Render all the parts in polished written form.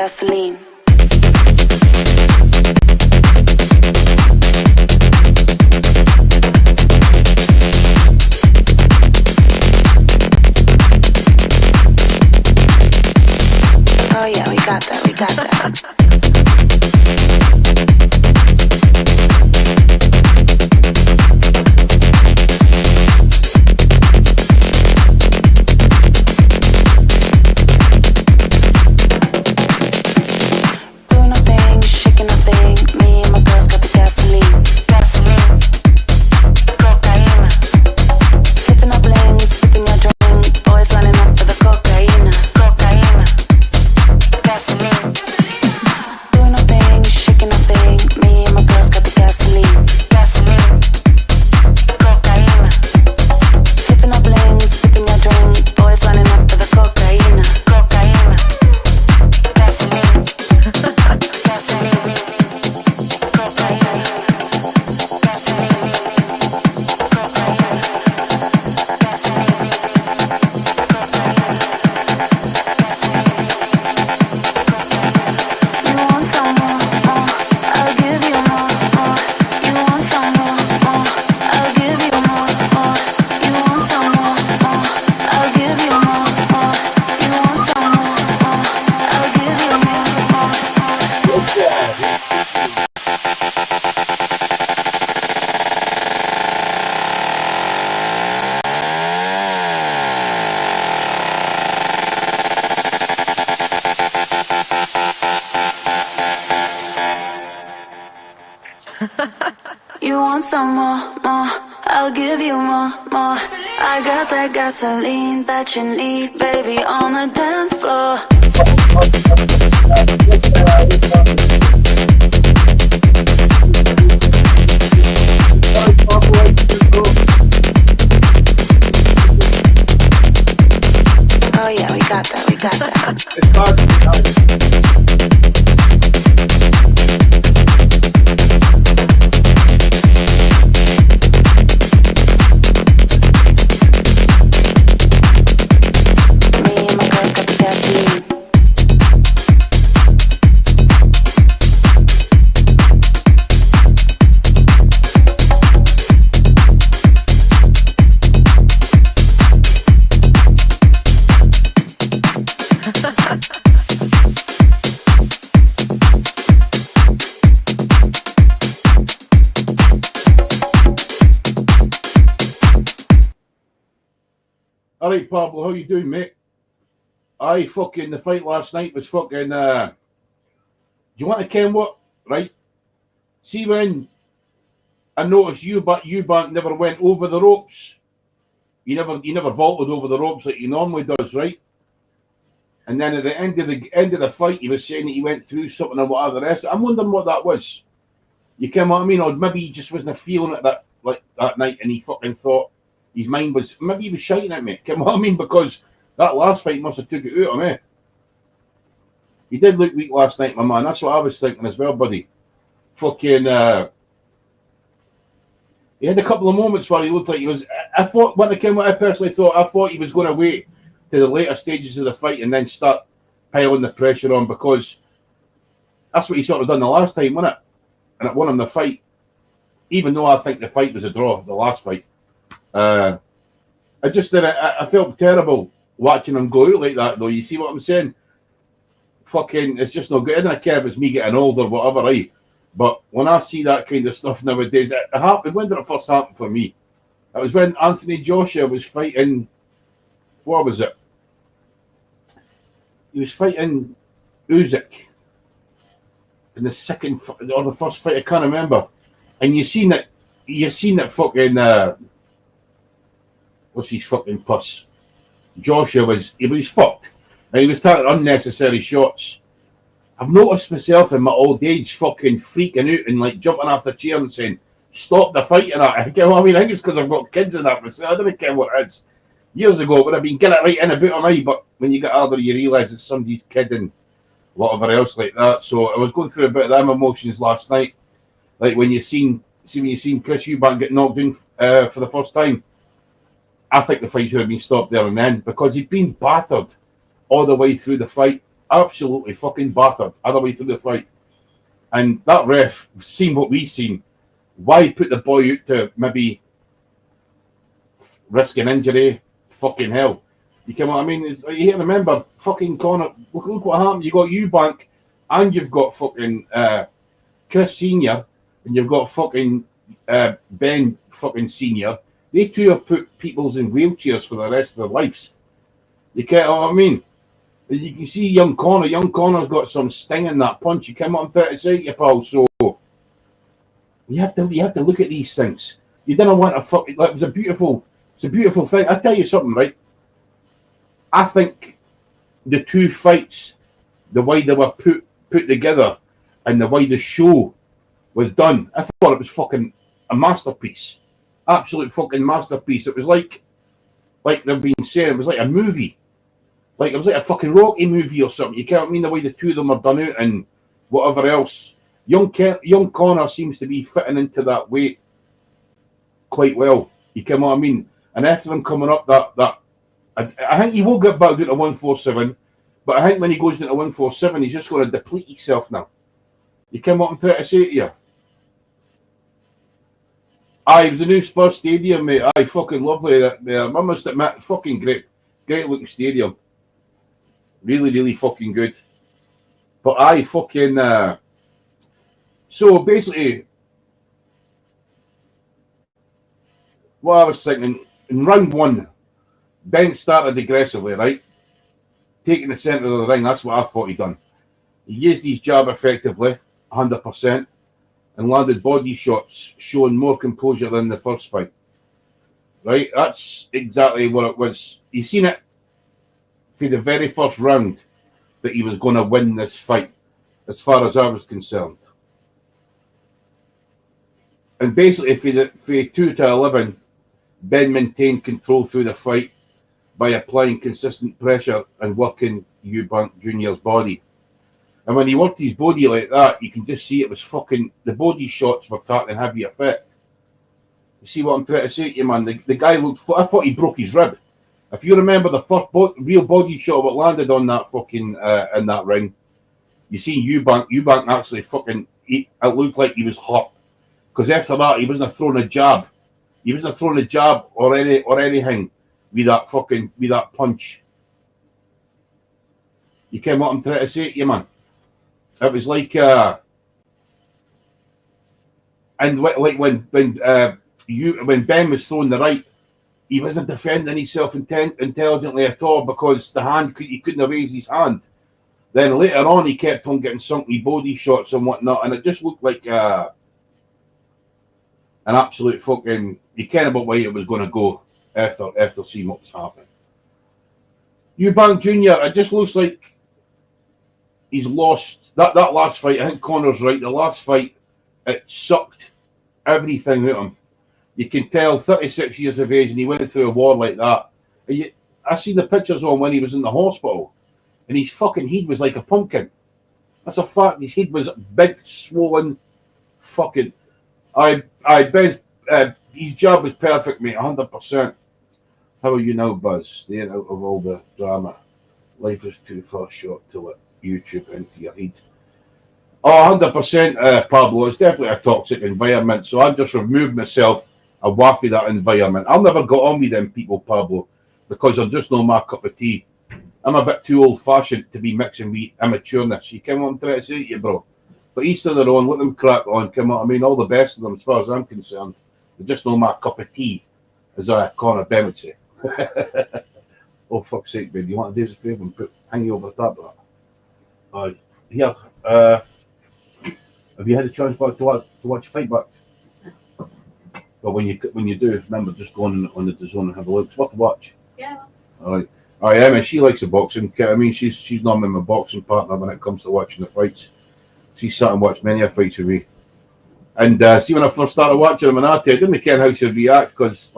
gasoline. Oh yeah, we got that, we got that. You want some more, more, I'll give you more, more. I got that gasoline that you need, baby, on the dance floor. Oh yeah, we got that, we got that. It's hard to All right, Pablo, how you doing, mate? The fight last night was fucking, do you want to ken what, right? See when I noticed eubank never went over the ropes. He never vaulted over the ropes like he normally does, right? And then at the end of the fight, he was saying that he went through something and whatever the rest. I'm wondering what that was. You ken what I mean? Or maybe he just wasn't feeling it that night, and he fucking thought his mind was, maybe he was shouting at me. Ken what I mean? Because that last fight must have took it out of me. You did look weak last night, my man. That's what I was thinking as well, buddy. Fucking, he had a couple of moments where he looked like he was. I personally thought, I thought he was going to wait to the later stages of the fight and then start piling the pressure on, because that's what he sort of done the last time, wasn't it? And it won him the fight, even though I think the fight was a draw, the last fight. I felt terrible watching him go out like that, though. You see what I'm saying? Fucking, it's just not good. I don't care if it's me getting older, whatever, right? But when I see that kind of stuff nowadays, it happened. When did it first happen for me? It was when Anthony Joshua was fighting. What was it? He was fighting Usyk in the second or the first fight. I can't remember. And you seen that fucking what's his fucking puss? Joshua was fucked, and he was taking unnecessary shots. I've noticed myself in my old age fucking freaking out and like jumping off the chair and saying, "Stop the fight!" and that. I mean, I think it's because I've got kids and that myself. I don't care what it is. Years ago, it would have been get it right in about me, but when you get older, you realise it's somebody's kid and whatever else like that. So I was going through a bit of them emotions last night, like when you seen Chris Eubank get knocked in for the first time. I think the fight should have been stopped there and then, because he'd been battered all the way through the fight. absolutely fucking battered all the way through the fight. And that ref, seen what we seen, why put the boy out to maybe risk an injury? Fucking hell. You know what I mean? It's, you remember, fucking Connor, look what happened. You got Eubank and you've got fucking Chris Senior and you've got fucking Ben fucking Senior. They two have put peoples in wheelchairs for the rest of their lives. You get what I mean? You can see young Connor. Young Connor's got some sting in that punch. You came on 36, you pal. So you have to look at these things. You didn't want to fuck. Like, it's a beautiful thing. I tell you something, right? I think the two fights, the way they were put together, and the way the show was done, I thought it was fucking a masterpiece. Absolute fucking masterpiece. It was like they've been saying, it was like a movie. Like it was like a fucking Rocky movie or something. You can't mean the way the two of them are done out and whatever else. Young Connor seems to be fitting into that weight quite well. You know what I mean? And after him coming up I think he will get back down to 147, but I think when he goes down to 147, he's just going to deplete himself now. You know what I'm trying to say to you? Aye, it was the new Spurs Stadium, mate. Aye, fucking lovely. I must admit, fucking great looking stadium. Really, really fucking good. But aye, fucking. So basically, what I was thinking, in round one, Ben started aggressively, right? Taking the centre of the ring, that's what I thought he'd done. He used his jab effectively, 100%, and landed body shots, showing more composure than the first fight. Right? That's exactly what it was. You seen it for the very first round that he was going to win this fight, as far as I was concerned. And basically, for 2 to 11, Ben maintained control through the fight by applying consistent pressure and working Eubank Jr.'s body. And when he worked his body like that, you can just see it was fucking, the body shots were starting to have the effect. You see what I'm trying to say to you, man? The guy looked, I thought he broke his rib. If you remember the first real body shot that landed on that fucking, in that ring, you seen Eubank actually fucking, it looked like he was hurt. Because after that, he wasn't throwing a jab. He wasn't throwing a jab or anything with that punch. You get what I'm trying to say to you, man? It was like, and like when Ben was throwing the right, he wasn't defending himself intelligently at all because he couldn't have raised his hand. Then later on, he kept on getting sunk with body shots and whatnot, and it just looked like an absolute fucking. You can't about where it was going to go after seeing what was happening. Eubank Jr. It just looks like he's lost that last fight. I think Connor's right. The last fight, it sucked everything out of him. You can tell, 36 years of age, and he went through a war like that. I seen the pictures on when he was in the hospital, and his fucking head was like a pumpkin. That's a fact. His head was big, swollen, fucking. I bet his job was perfect, mate, 100%. How are you now, Buzz? Staying out of all the drama. Life is too far short to let YouTube into your head. Oh, 100%, Pablo. It's definitely a toxic environment, so I just removed myself away from that environment. I'll never get on with them people, Pablo, because they're just not my cup of tea. I'm a bit too old-fashioned to be mixing with immatureness. You come on, try to say to you, bro. But each to their own, let them crack on, come on. I mean, all the best of them as far as I'm concerned. They're just not my cup of tea, as Conor Ben would say. Oh, fuck's sake, babe. You want to do us a favour and hang you over the top of that? Here, have you had a chance back to watch a fight back? Well, when you do, remember, just go on the DAZN and have a look. It's worth a watch. Yeah. All right. I am, and she likes the boxing. I mean, she's normally my boxing partner when it comes to watching the fights. She's sat and watched many a fights with me. And see, when I first started watching them, I didn't care how she'd react because,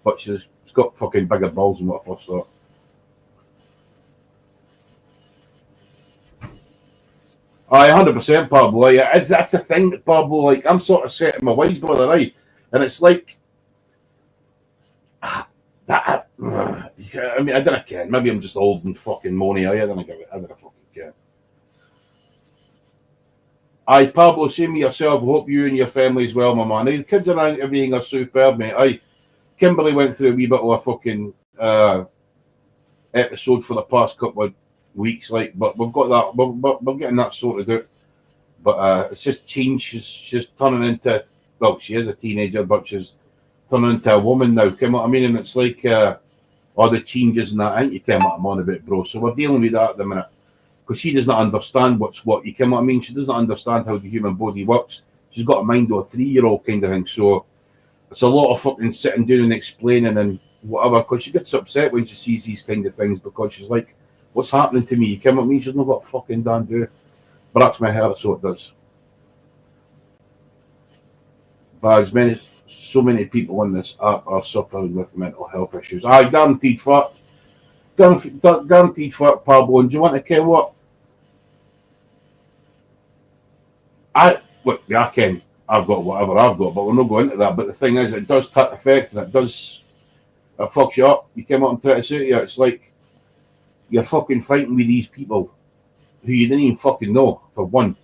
but she's got fucking bigger balls than what I first thought. Aye, 100%, Pablo. Yeah, that's the thing, Pablo. Like, I'm sort of setting my wise brother right, and it's like that. Yeah, I mean, I don't care. Maybe I'm just old and fucking moany. I don't give it. I don't fucking care. Aye, Pablo, same with yourself. I hope you and your family as well, my man. The kids around everything are superb, mate. Aye, Kimberly went through a wee bit of a fucking episode for the past couple of weeks, like, but we've got that. We're getting that sorted out. But it's just changed. She's turning into, well, she is a teenager, but she's turning into a woman now. Come what I mean? And it's like all the changes and that. I think you came what I'm on about, bro. So we're dealing with that at the minute because she does not understand what's what. You come what I mean? She doesn't understand how the human body works. She's got a mind of a 3-year-old kind of thing. So it's a lot of fucking sitting down and explaining and whatever. Because she gets upset when she sees these kind of things because she's like, "What's happening to me?" You come what I mean? She's not got fucking damn do. Breaks my heart, so it does. But so many people on this app are suffering with mental health issues. I guaranteed fact, guaranteed fact, Pablo. And do you want to care what? Look, yeah, I can. I've got whatever I've got, but we're not going into that. But the thing is, it does take effect, and it fucks you up. You come up and try to say to you, it's like you're fucking fighting with these people who you didn't even fucking know. For one,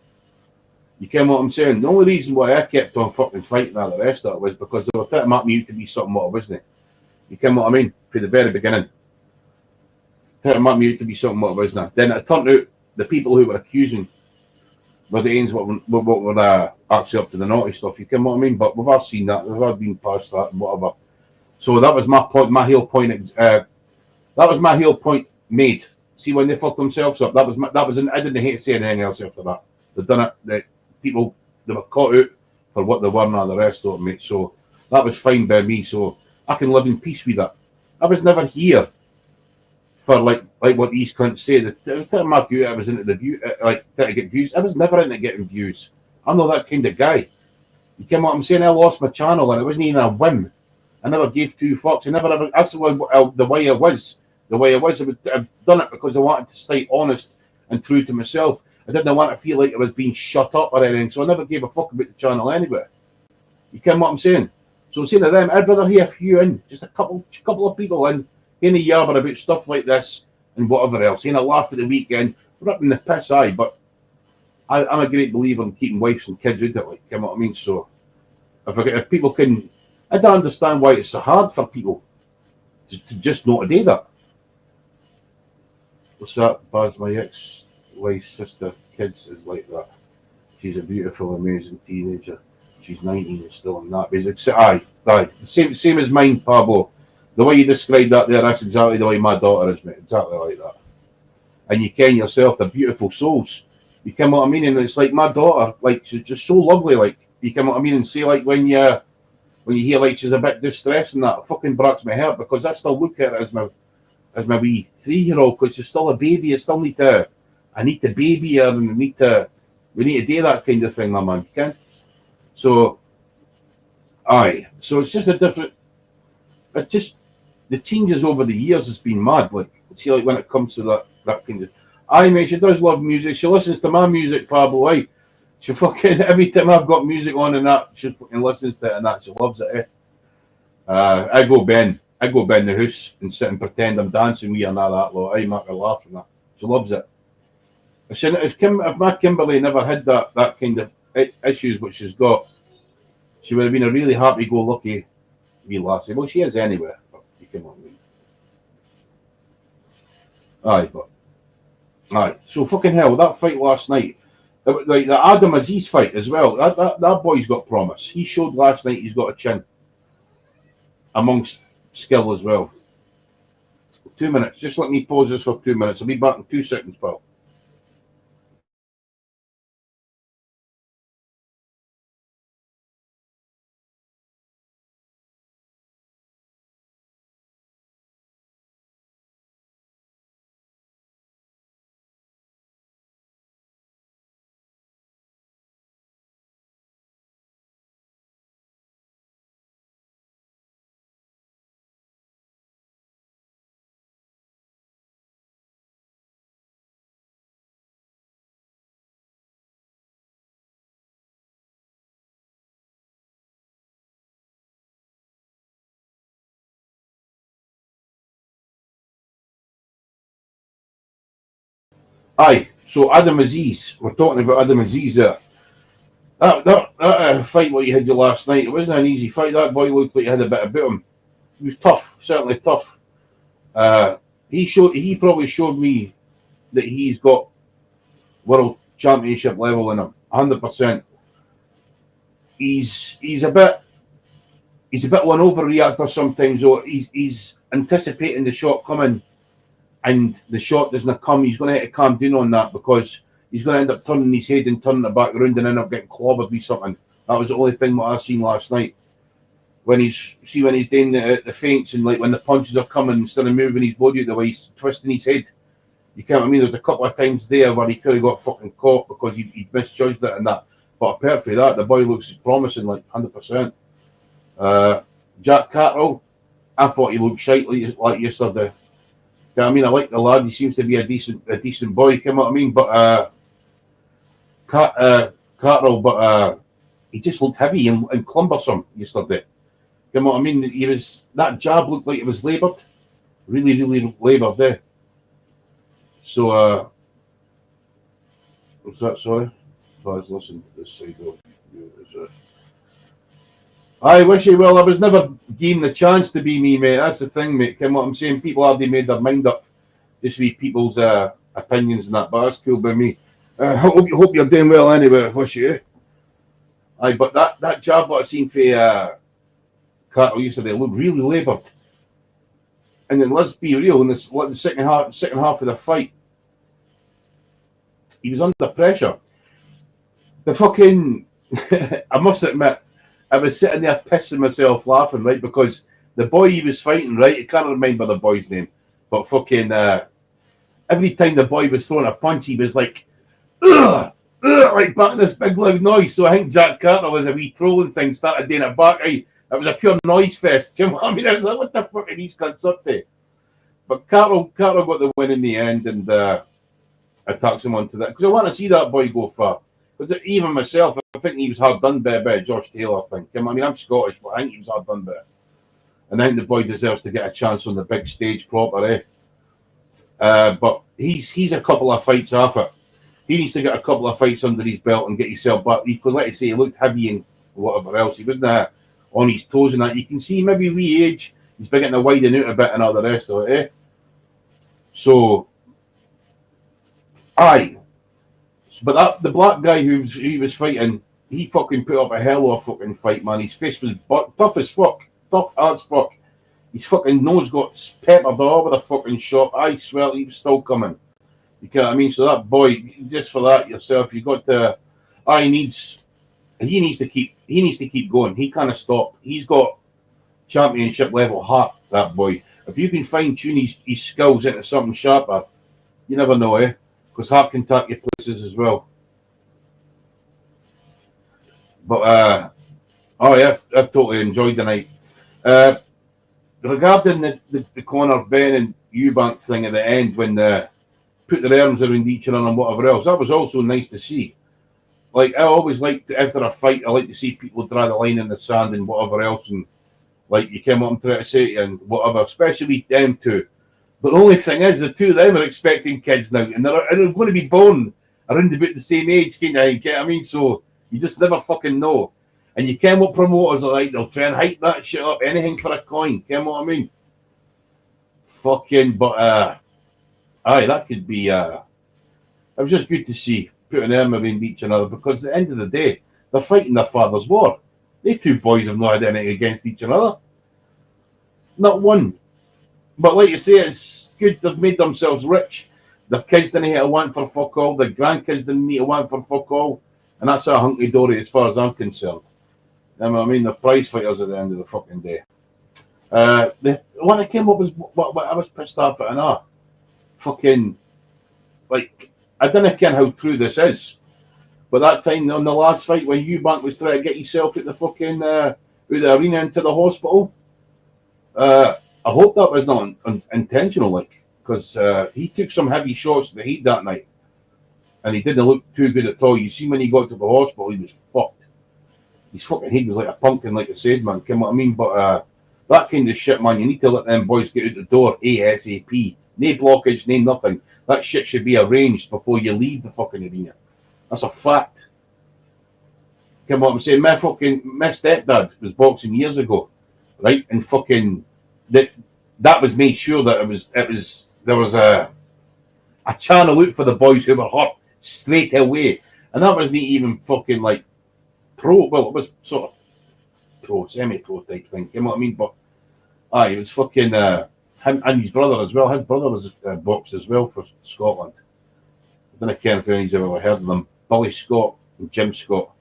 you get what I'm saying? The only reason why I kept on fucking fighting all the rest of it was because they were trying to make me out to be something what I wasn't. You get what I mean? From the very beginning. Trying to make me out to be something what I wasn't. Then it turned out the people who were accusing were the ends what were actually up to the naughty stuff. You get what I mean? But we've all seen that. We've all been past that and whatever. So that was my point, my heel point. That was my heel point made. See, when they fucked themselves up, I didn't hate to say anything else after that. They've done it. People, they were caught out for what they were and all the rest of it, mate. So that was fine by me. So I can live in peace with that. I was never here for like what these cunts say. They were telling my view I was into the view, like trying to get views. I was never into getting views. I'm not that kind of guy. You get what I'm saying? I lost my channel and it wasn't even a whim. I never gave two fucks. I never ever. That's the way I was. The way I was. I've done it because I wanted to stay honest and true to myself. I didn't want to feel like I was being shut up or anything, so I never gave a fuck about the channel anyway. You get what I'm saying? So saying to them, I'd rather hear a few in, just a couple of people in a yabber about stuff like this and whatever else. In a laugh at the weekend, we're up in the piss, aye, but I'm a great believer in keeping wives and kids out of it, like, you know what I mean? So if people can, I don't understand why it's so hard for people to just not do that. What's that? Baz, my ex-wife's sister, kids is like that. She's a beautiful, amazing teenager. She's 19 and still in that. Aye. The same as mine, Pablo. The way you described that there, that's exactly the way my daughter is, mate. Exactly like that. And you ken yourself, they're beautiful souls. You ken what I mean? And it's like my daughter, like, she's just so lovely, like, you ken what I mean? And say, like, when you hear, like, she's a bit distressed and that, it fucking breaks my heart because I still look at her as my wee 3-year-old because she's still a baby. I need to baby her and we need to do that kind of thing, my man. You can. So, aye. So it's just a different. It just the changes over the years has been mad. Like, see, like when it comes to that kind of. Aye, mate. She does love music. She listens to my music, Pablo. Aye. She fucking every time I've got music on and that, she fucking listens to it and that. She loves it. I go Ben the house and sit and pretend I'm dancing with her and all that lot. I make her laugh and that. She loves it. If my Kimberly never had that kind of issues which she's got, she would have been a really happy-go-lucky wee lassie. Well, she is anyway. But you can aye, but aye. So fucking hell, that fight last night, like the Adam Aziz fight as well. That boy's got promise. He showed last night he's got a chin amongst skill as well. 2 minutes. Just let me pause this for 2 minutes. I'll be back in 2 seconds, pal. Aye, so Adam Aziz, we're talking about Adam Aziz there. That fight what you had you last night, it wasn't an easy fight. That boy looked like he had a bit about him. He was tough, certainly tough. He probably showed me that he's got world championship level in him, 100%. He's a bit of an overreactor sometimes. Or he's anticipating the shot coming, and the shot doesn't come. He's going to have to calm down on that because he's going to end up turning his head and turning it back around and end up getting clobbered with something. That was the only thing that I seen last night. When he's doing the feints and like when the punches are coming, instead of moving his body the way he's twisting his head. You can't. I mean, there's a couple of times there where he could have got fucking caught because he misjudged it and that. But apart from that, the boy looks promising, like 100%. Jack Catterall, I thought he looked shite like yesterday. I mean, I like the lad. He seems to be a decent boy. You know what I mean? But Catterall, but he just looked heavy and cumbersome yesterday. You know what I mean? That jab looked like it was laboured, really laboured there. So, what's that? Sorry, let's listen to this side. I wish you well. I was never given the chance to be me, mate. That's the thing, mate. You know what I'm saying? People already made their mind up just with people's opinions and that, but that's cool by me. Hope you're doing well anyway. Wish you. Aye, but that jab that I seen for Catterall yesterday looked really laboured. And then let's be real, in the second half of the fight, he was under pressure. The fucking, I must admit, I was sitting there pissing myself laughing, right? Because the boy he was fighting, right? I can't remember the boy's name, but fucking every time the boy was throwing a punch, he was like, ugh, like batting this big loud noise. So I think Jack Carter was a wee trolling thing, started doing it back. Right? It was a pure noise fest. You know what I mean? I was like, what the fuck are these cunts up to? But Carter got the win in the end, and I taxed him onto that because I want to see that boy go far. Because even myself, I think he was hard done by Josh Taylor. I think. I mean, I'm Scottish, but I think he was hard done by. And I think the boy deserves to get a chance on the big stage proper, eh? But he's a couple of fights off it. He needs to get a couple of fights under his belt and get himself back. Because, like I say, he looked heavy and whatever else. He wasn't on his toes and that. You can see maybe with age, he's beginning to widen out a bit and all the rest of it, eh? So, aye. But the black guy he was fighting, he fucking put up a hell of a fucking fight, man. His face was tough as fuck. Tough as fuck. His fucking nose got peppered all over the fucking shop. I swear he was still coming. You know what I mean? So that boy, just for that yourself, you got to. He needs to keep going. He can't stop. He's got championship level heart. That boy. If you can fine tune his skills into something sharper, you never know, eh? Because heart can take you places as well. But oh yeah, I totally enjoyed the night. Regarding the corner benn and eubank thing at the end when they put their arms around each other and whatever else, that was also nice to see. Like I always like after a fight, I like to see people draw the line in the sand and whatever else, and like you came up and try to say and whatever, especially them two. But the only thing is, the two of them are expecting kids now, and they're going to be born around about the same age, kind of thing. You know what I mean? So you just never fucking know. And you can what promoters are like, they'll try and hype that shit up, anything for a coin. You know what I mean? Fucking, but aye, that could be. It was just good to see putting them around each other because at the end of the day, they're fighting their father's war. They two boys have no had anything against each other. Not one. But like you say, it's good they've made themselves rich. Their kids didn't need to want for fuck all. Their grandkids didn't need to want for fuck all. And that's a hunky-dory as far as I'm concerned. I mean, the prize fighters at the end of the fucking day. The one that came up was what I was pissed off at, and fucking, like, I don't know how true this is, but that time on the last fight when Eubank was trying to get himself at the fucking out the arena into the hospital, I hope that was not intentional, like, because he took some heavy shots to the head that night, and he didn't look too good at all. You see, when he got to the hospital, he was fucked. His fucking head was like a pumpkin, like I said, man. You know what I mean? But that kind of shit, man, you need to let them boys get out the door ASAP. No blockage, no nothing. That shit should be arranged before you leave the fucking arena. That's a fact. Come on, I'm saying my stepdad was boxing years ago, right? And fucking that was made sure that there was a channel out for the boys who were hurt straight away. And that wasn't even fucking like pro. Well, it was sort of pro, semi-pro type thing. You know what I mean? But it was fucking him and his brother as well. His brother was boxed as well for Scotland. I don't know if anybody's ever heard of them. Billy Scott and Jim Scott.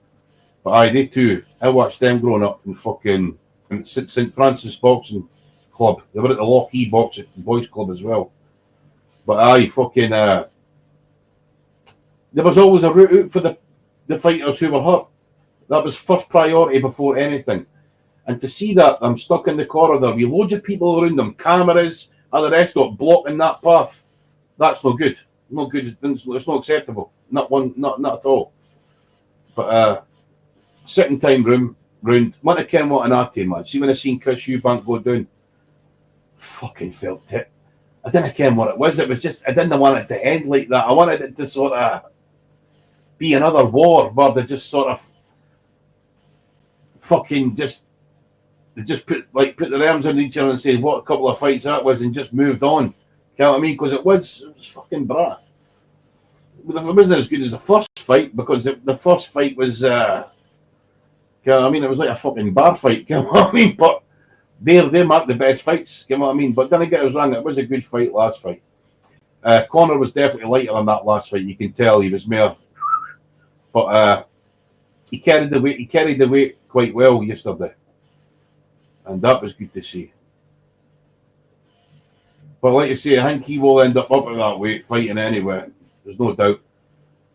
But they two, I watched them growing up in fucking St. Francis Boxing Club. They were at the Lockheed Boxing Boys Club as well. But fucking there was always a route out for the fighters who were hurt. That was first priority before anything. And to see that I'm stuck in the corridor with loads of people around them, cameras, and the rest of it, blocking that path, that's no good. No good. It's not acceptable. Not at all. But sitting time round, want to ken what an arty, man. See when I seen Chris Eubank go down, fucking felt it. I didn't care what it was. It was just I didn't want it to end like that. I wanted it to sort of be another war where they just sort of fucking they just put their arms on each other and say what a couple of fights that was and just moved on. You know what I mean? Because it was fucking brat. But it wasn't as good as the first fight because the first fight was you know what I mean? It was like a fucking bar fight. You know what I mean? But they marked the best fights. You know what I mean? But then I get us wrong. It was a good fight last fight. Conor was definitely lighter on that last fight. You can tell he was more. But he carried the weight. He carried the weight quite well yesterday. And that was good to see. But like I say, I think he will end up at that weight fighting anyway. There's no doubt.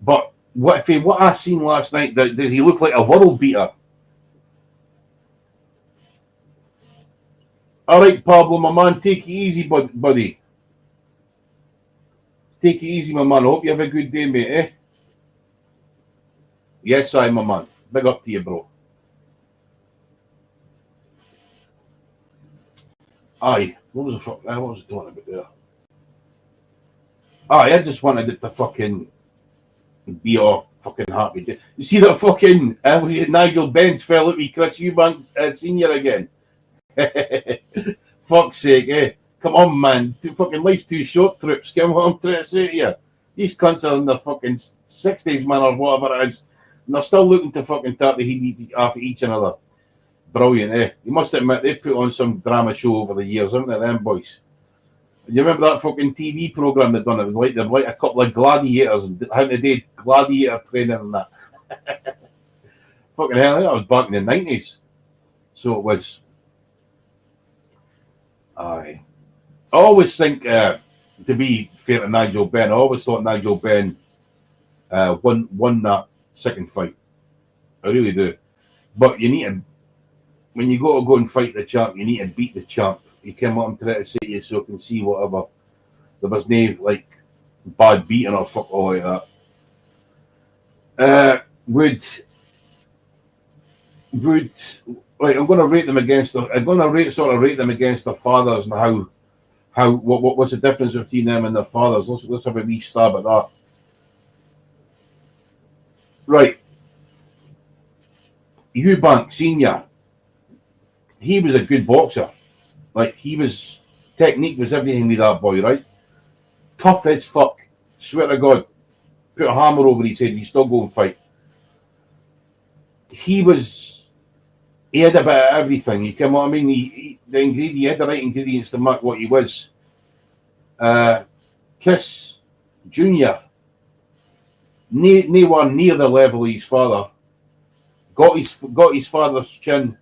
But what I seen last night, does he look like a world beater? All right, Pablo, my man, take it easy, buddy. Take it easy, my man. I hope you have a good day, mate, eh? Yes, my man. Big up to you, bro. What was I talking about there? I just wanted it to fucking be all fucking happy. You see that fucking Nigel Benz fell out with Chris Eubank Senior again? Fuck's sake, eh? Come on, man. Fucking life's too short, troops. Come on, I'm trying to say to you. These cunts are in their fucking 60s, man, or whatever it is. And they're still looking to fucking tap the heat off each other. Brilliant, eh? You must admit, they've put on some drama show over the years, haven't they, them boys? You remember that fucking TV program they'd done? It was like a couple of gladiators and how they did gladiator training and that. Fucking hell, that was back in the 90s. So it was. I always think, to be fair to Nigel Benn, I always thought Nigel Benn won that second fight. I really do. But you need to, when you go and fight the champ, you need to beat the champ. You came up and try to say to you so I can see whatever. There was no like bad beating or fuck all like that. Right, I'm going to rate them against their. I'm going to rate them against their fathers and what's the difference between them and their fathers. Let's have a wee stab at that. Right, Eubank Senior. He was a good boxer. Like technique was everything with that boy, right? Tough as fuck. Swear to God, put a hammer over his head, he'd still go and fight. He had a bit of everything. You know what I mean? He had the right ingredients to make what he was. Chris Jr. Nowhere near the level of his father. Got his father's chin,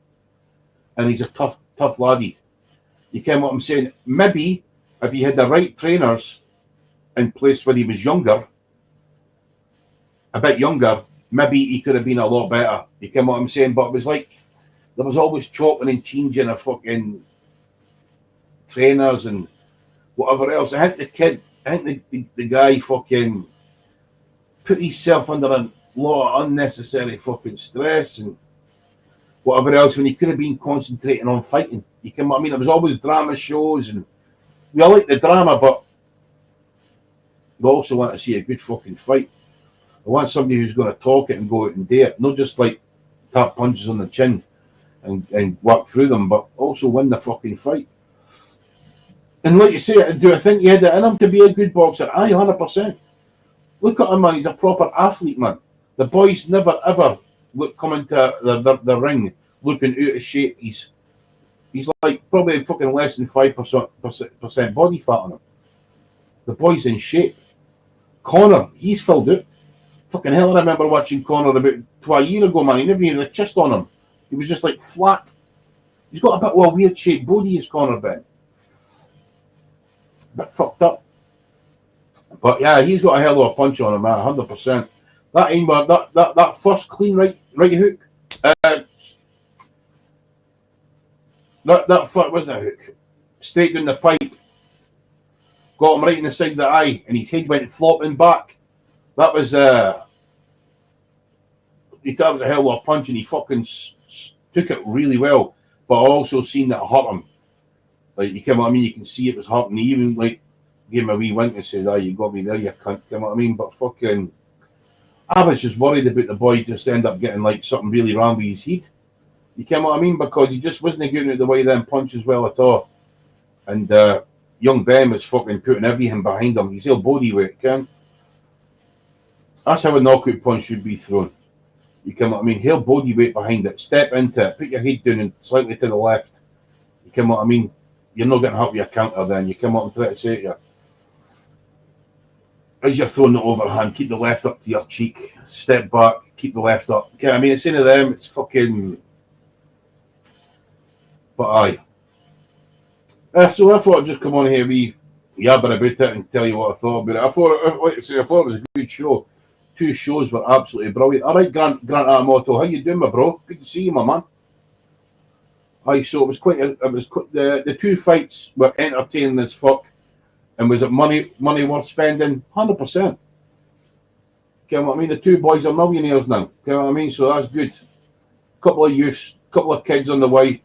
and he's a tough laddie. You know what I'm saying? Maybe if he had the right trainers in place when he was younger, a bit younger, maybe he could have been a lot better. You know what I'm saying? But it was like there was always chopping and changing of fucking trainers and whatever else. I think the guy fucking put himself under a lot of unnecessary fucking stress and whatever else when he could have been concentrating on fighting. You know what I mean? It was always drama shows and we all like the drama, but We also want to see a good fucking fight. I want somebody who's going to talk it and go out and do it, not just like tap punches on the chin and work through them, but also win the fucking fight. And like you say, do I think he had it in him to be a good boxer? Aye, 100%. Look at him, man. He's a proper athlete, man. The boys never ever come into the ring looking out of shape. He's like probably fucking less than 5% body fat on him. The boy's in shape. Conor, he's filled out. Fucking hell, I remember watching Conor about a year ago, man. He never even had a chest on him. He was just like flat. He's got a bit of a weird shaped body, is Conor Ben. A bit fucked up. But yeah, he's got a hell of a punch on him, man, 100%. That first clean right hook, that foot wasn't a hook. Straight down the pipe, got him right in the side of the eye, and his head went flopping back. That was that was a hell of a punch, and he fucking took it really well. But I also seen that it hurt him. Like, you know what I mean? You can see it was hurting. He even like gave him a wee wink and said, "Ah, you got me there, you cunt." You know what I mean? But fucking, I was just worried about the boy just end up getting like something really wrong with his head. You know what I mean? Because he just wasn't getting out the way them punches well at all. And young Ben was fucking putting everything behind him. He's ill body weight, Ken. That's how a knockout punch should be thrown. You know what I mean? Heel body weight behind it. Step into it. Put your head down and slightly to the left. You know what I mean? You're not going to help your counter then. You come up and try to say to you. As you're throwing the overhand, keep the left up to your cheek. Step back, keep the left up. Okay, I mean, it's into them. It's fucking. But aye. So I thought I'd just come on here, we yabber about it and tell you what I thought about it. I thought it was a good show. 2 shows were absolutely brilliant. All right, Grant Amato, how you doing, my bro? Good to see you, my man. Aye, so it was the 2 fights were entertaining as fuck. And was it money worth spending? 100%. You know what I mean? The 2 boys are millionaires now. You know what I mean? So that's good. Couple of youths, couple of kids on the way.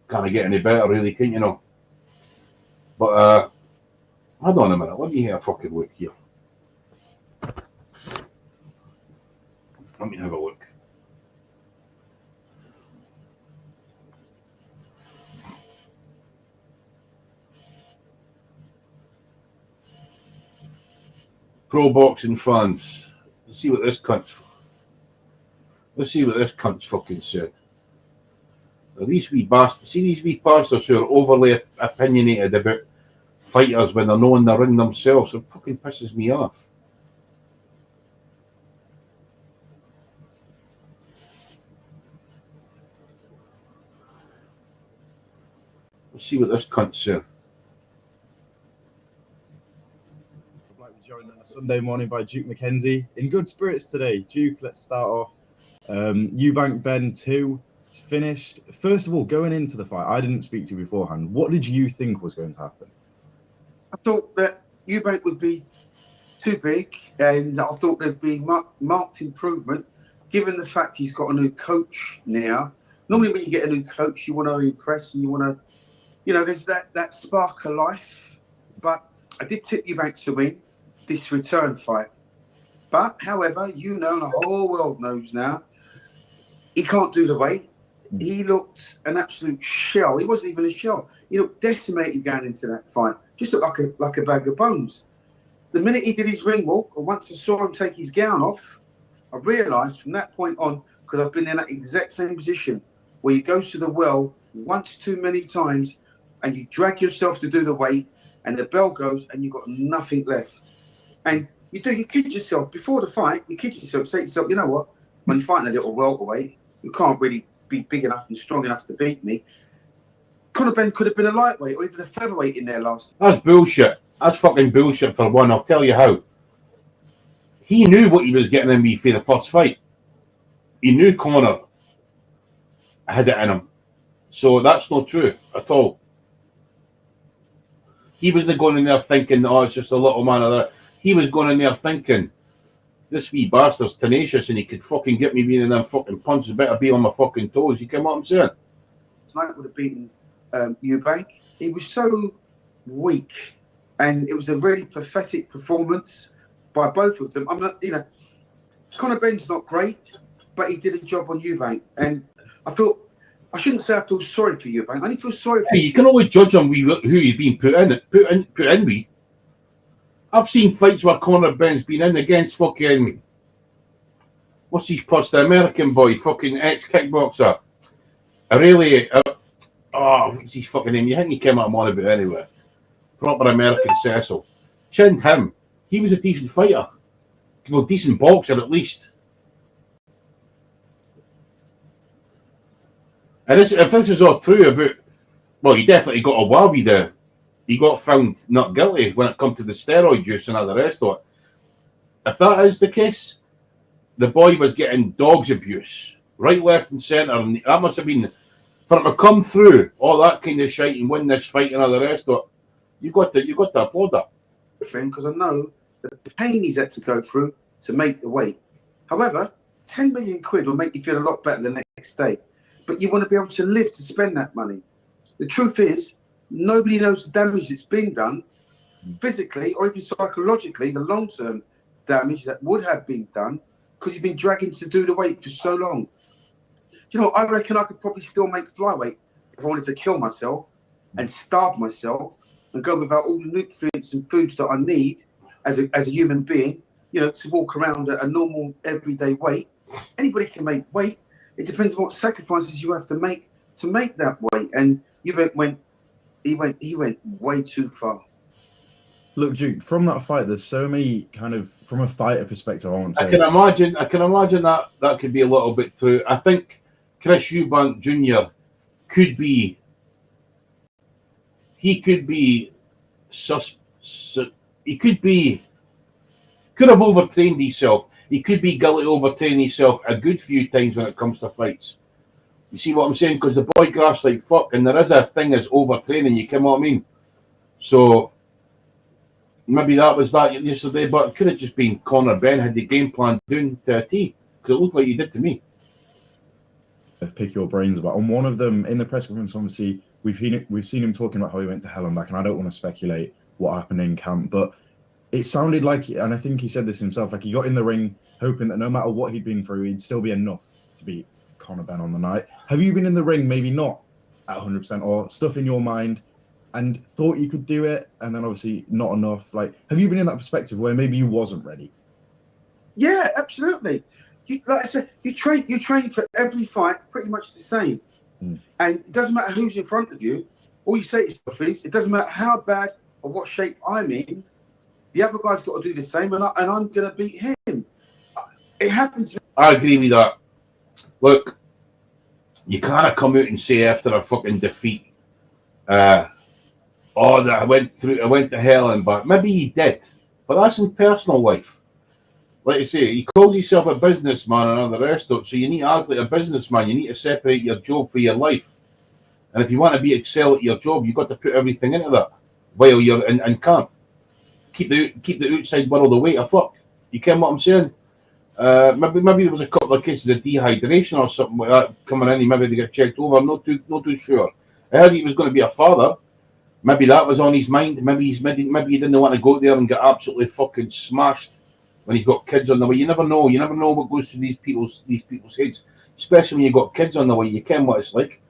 Can't get any better, really, can you know? But hold on a minute. Let me have a fucking look here. Let me have a look. Pro boxing fans. Let's see what this cunt's fucking said. Now, these wee bastards, see these wee bastards who are overly opinionated about fighters when they're not in the ring themselves. It fucking pisses me off. Let's see what this cunt said. Joined on a Sunday morning by Duke McKenzie. In good spirits today. Duke, let's start off. Eubank Ben 2 is finished. First of all, going into the fight, I didn't speak to you beforehand. What did you think was going to happen? I thought that Eubank would be too big, and I thought there'd be marked improvement, given the fact he's got a new coach now. Normally when you get a new coach, you want to impress and you want to, you know, there's that spark of life. But I did tip Eubank to win this return fight. But, however, you know, the whole world knows now, he can't do the weight. He looked an absolute shell. He wasn't even a shell. He looked decimated going into that fight. Just looked like a bag of bones. The minute he did his ring walk, or once I saw him take his gown off, I realised from that point on, because I've been in that exact same position, where you go to the well once too many times and you drag yourself to do the weight and the bell goes and you've got nothing left. And you kid yourself. Before the fight, you kid yourself, say to yourself, you know what, when you're fighting a little welterweight, you can't really be big enough and strong enough to beat me. Conor Ben could have been a lightweight or even a featherweight in there last. That's bullshit. That's fucking bullshit for one. I'll tell you how. He knew what he was getting in me for the first fight. He knew Conor had it in him. So that's not true at all. He wasn't going in there thinking, oh, it's just a little man or that. He was going in there thinking, this wee bastard's tenacious and he could fucking get me being in them fucking punches. Better be on my fucking toes. You come what I'm saying? Tonight would have beaten Eubank. He was so weak and it was a really pathetic performance by both of them. I'm not, Conor Benn's not great, but he did a job on Eubank, and I shouldn't say I feel sorry for Eubank. I only feel sorry for You can only judge on who he's been put in with. I've seen fights where Conor Benn's been in against fucking what's his plus, the American boy, fucking ex-kickboxer. What's his fucking name? You think he came out on about anyway? Proper American Cecil. Chinned him. He was a decent fighter. Well, decent boxer at least. And if this is all true about, well, he definitely got a wobby there. He got found not guilty when it come to the steroid use and all the rest of it. If that is the case, the boy was getting dogs abuse, right, left, and centre, and that must have been for him to come through all that kind of shit and win this fight and all the rest of it. You got to applaud that. Because I know the pain he's had to go through to make the weight. However, 10 million quid will make you feel a lot better the next day. But you want to be able to live to spend that money. The truth is, nobody knows the damage that's been done physically or even psychologically, the long-term damage that would have been done because you've been dragging to do the weight for so long. Do you know, I reckon I could probably still make flyweight if I wanted to kill myself and starve myself and go without all the nutrients and foods that I need as a human being, to walk around at a normal everyday weight. Anybody can make weight. It depends on what sacrifices you have to make that weight. And he went way too far. Look, Duke, from that fight, there's so many kind of, from a fighter perspective, I can imagine that could be a little bit true. I think Chris Eubank Jr. could have overtrained himself. He could be guilty of overtraining himself a good few times when it comes to fights. You see what I'm saying? Because the boy grafts like fuck, and there is a thing as overtraining. You know what I mean? So maybe that was that yesterday, but it could have just been Conor Benn had the game plan doing to a T, because it looked like he did to me. Pick your brains about. On one of them in the press conference, obviously we've seen him talking about how he went to hell and back, and I don't want to speculate what happened in camp, but it sounded like, and I think he said this himself, like he got in the ring hoping that no matter what he'd been through, he'd still be enough to beat Conor Benn on the night. Have you been in the ring, maybe not at 100%, or stuff in your mind and thought you could do it, and then obviously not enough? Like, have you been in that perspective where maybe you wasn't ready? Yeah, absolutely. Like I said, you train for every fight pretty much the same. And it doesn't matter who's in front of you. All you say to yourself is, it doesn't matter how bad or what shape I'm in, the other guy's got to do the same, and I'm going to beat him. It happens. I agree with that. Look, you can't come out and say after a fucking defeat, that I went to hell and back. Maybe he did, but that's in personal life. Like I say, he calls himself a businessman and all the rest of it, so you need to act like a businessman. You need to separate your job from your life. And if you want to excel at your job, you've got to put everything into that while you're in camp. Keep the outside world away to fuck. You get what I'm saying? Maybe there was a couple of cases of dehydration or something like that coming in. Maybe they get checked over. I'm not too sure. I heard he was going to be a father. Maybe that was on his mind. Maybe he didn't want to go there and get absolutely fucking smashed when he's got kids on the way. You never know. You never know what goes through these people's heads, especially when you got kids on the way. You ken what it's like.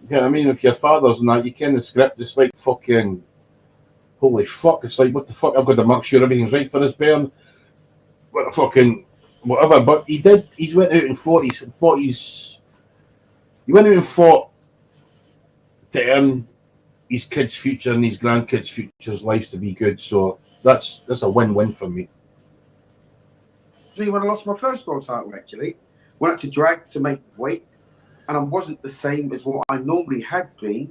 You know what I mean? If your father's and that, you ken the script. It's like fucking. Holy fuck, it's like, what the fuck, I've got to make sure everything's right for this bairn. What the fucking, whatever. But he went out and fought he went out and fought to earn his kids' future and his grandkids' future's lives to be good. So that's a win-win for me. When I lost my first world title, actually, went out to drag to make weight, and I wasn't the same as what I normally had been.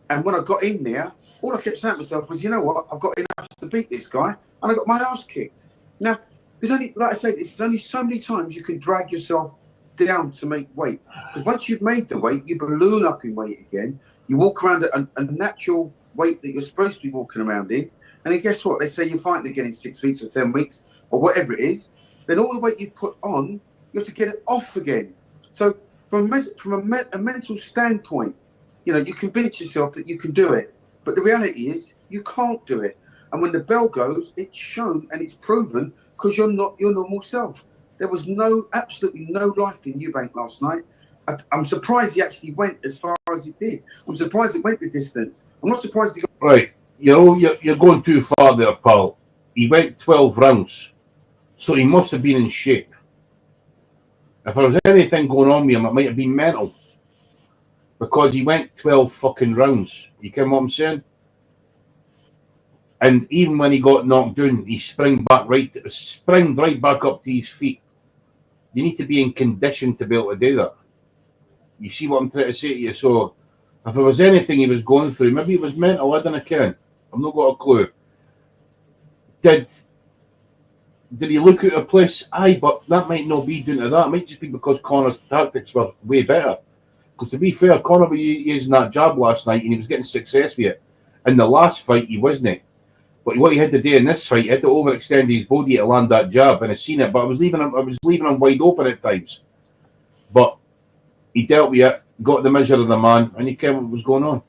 And when I got in there, all I kept saying to myself was, you know what, I've got enough to beat this guy, and I got my ass kicked. Now, there's only, like I said, there's only so many times you can drag yourself down to make weight. Because once you've made the weight, you balloon up in weight again. You walk around at a natural weight that you're supposed to be walking around in. And then guess what? They say you're fighting again in 6 weeks or 10 weeks or whatever it is. Then all the weight you put on, you have to get it off again. So from a mental standpoint, you convince yourself that you can do it. But the reality is, you can't do it. And when the bell goes, it's shown and it's proven because you're not your normal self. There was absolutely no life in Eubank last night. I'm surprised he actually went as far as he did. I'm surprised he went the distance. I'm not surprised he got... Right. You're going too far there, pal. He went 12 rounds. So he must have been in shape. If there was anything going on with him, it might have been mental. Because he went 12 fucking rounds. You get what I'm saying? And even when he got knocked down, he sprang right back up to his feet. You need to be in condition to be able to do that. You see what I'm trying to say to you? So if there was anything he was going through, maybe it was mental, I don't know. I've not got a clue. Did he look at a place? Aye, but that might not be down to that. It might just be because Connor's tactics were way better. Because to be fair, Connor was using that jab last night and he was getting success with it. In the last fight, he wasn't. But what he had to do in this fight, he had to overextend his body to land that jab, and I seen it. But I was leaving him wide open at times. But he dealt with it, got the measure of the man, and he came what was going on.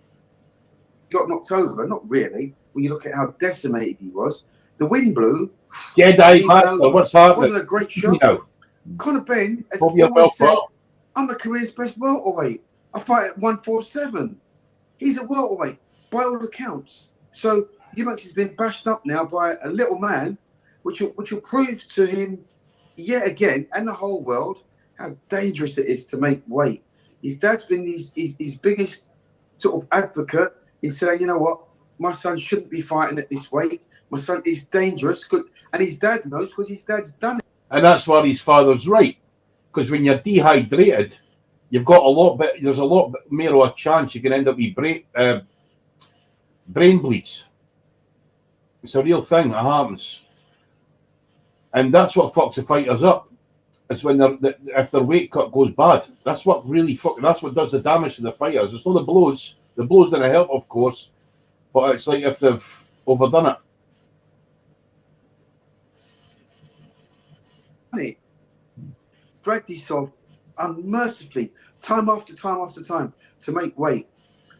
Got knocked over, not really. When you look at how decimated he was, the wind blew. Jedi Master, what's happening? Wasn't a great shot. Conor Benn has always said, I'm the career's best welterweight. I fight at 147. He's a welterweight by all accounts. So Eubank has been bashed up now by a little man, which will prove to him yet again and the whole world how dangerous it is to make weight. His dad's been his biggest sort of advocate in saying, you know what, my son shouldn't be fighting at this weight. My son is dangerous, and his dad knows because his dad's done it. And that's why his father's right. Because when you're dehydrated, you've got there's a lot more of a chance you can end up with brain bleeds. It's a real thing that happens. And that's what fucks the fighters up. It's when if their weight cut goes bad. That's what does the damage to the fighters. It's not the blows. The blows didn't help, of course. But it's like if they've overdone it. Dragged himself unmercifully time after time after time to make weight,